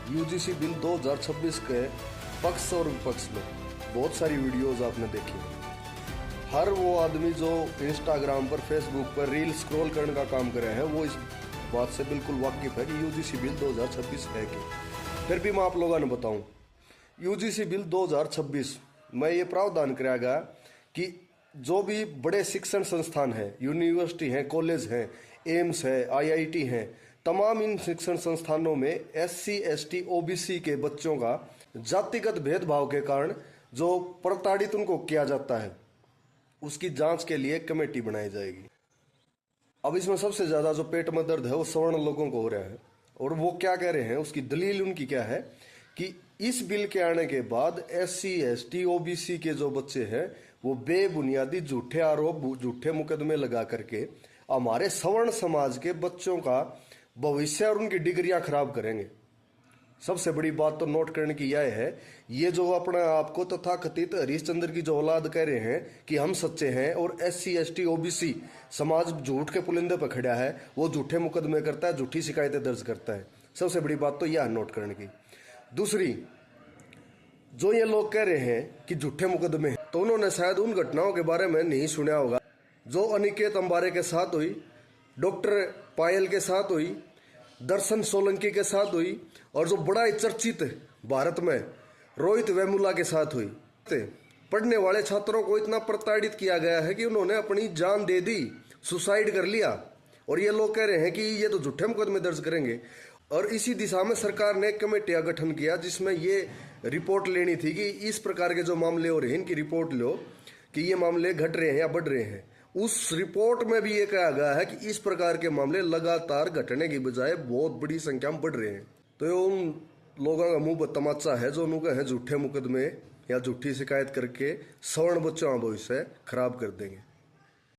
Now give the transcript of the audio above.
UGC bill 2026 के पक्ष और विपक्ष में बहुत सारी वीडियोस आपने देखी। हर वो आदमी जो इंस्टाग्राम पर, फेसबुक पर रील स्क्रॉल करने का काम कर रहे हैं वो इस बात से बिल्कुल वाकिफ है कि यूजीसी बिल 2026 है कि। फिर भी मैं आप लोगों ने बताऊं, यूजीसी बिल 2026 में ये प्रावधान कराया गया कि जो भी बड़े शिक्षण संस्थान हैं, यूनिवर्सिटी हैं, कॉलेज हैं, एम्स है, आईआईटी हैं, तमाम इन शिक्षण संस्थानों में एससी, एसटी, ओबीसी के बच्चों का जातिगत भेदभाव के कारण जो प्रताड़ित उनको किया जाता है उसकी जांच के लिए कमेटी बनाई जाएगी। अब इसमें सबसे ज्यादा जो पेट में दर्द है वो सवर्ण लोगों को हो रहा है, और वो क्या कह रहे हैं, उसकी दलील उनकी क्या है कि इस बिल के आने के बाद एससी, एसटी, ओबीसी के जो बच्चे हैं वो बेबुनियादी झूठे आरोप, झूठे मुकदमे लगा करके हमारे सवर्ण समाज के बच्चों का भविष्य और उनकी डिग्रियां खराब करेंगे। सबसे बड़ी बात तो नोट करने की यह है, ये जो अपने आपको तथाकथित हरिश्चंद्र की जो औलाद कह रहे हैं कि हम सच्चे हैं और एससी, एसटी, ओबीसी समाज झूठ के पुलिंदे पर खड़ा है, वो झूठे मुकदमे करता है, झूठी शिकायतें दर्ज करता है। सबसे बड़ी बात तो यह नोट करने की। दूसरी, जो ये लोग कह रहे हैं कि झूठे मुकदमे हैं, तो उन्होंने शायद उन घटनाओं के बारे में नहीं सुना होगा जो अनिकेत अंबारे के साथ हुई, डॉक्टर पायल के साथ हुई, दर्शन सोलंकी के साथ हुई, और जो बड़ा ही चर्चित भारत में रोहित वेमुला के साथ हुई। पढ़ने वाले छात्रों को इतना प्रताड़ित किया गया है कि उन्होंने अपनी जान दे दी, सुसाइड कर लिया, और ये लोग कह रहे हैं कि ये तो झूठे मुकदमे दर्ज करेंगे। और इसी दिशा में सरकार ने कमेटी का गठन किया जिसमें ये रिपोर्ट लेनी थी कि इस प्रकार के जो मामले हो रहे हैं इनकी रिपोर्ट लो कि ये मामले घट रहे हैं या बढ़ रहे हैं। उस रिपोर्ट में भी ये कहा गया है कि इस प्रकार के मामले लगातार घटने की बजाय बहुत बड़ी संख्या में बढ़ रहे हैं। तो ये उन लोगों का मुंह पर तमाचा है जो उनके हैं झूठे मुकदमे या झूठी शिकायत करके सवर्ण बच्चों का भविष्य खराब कर देंगे।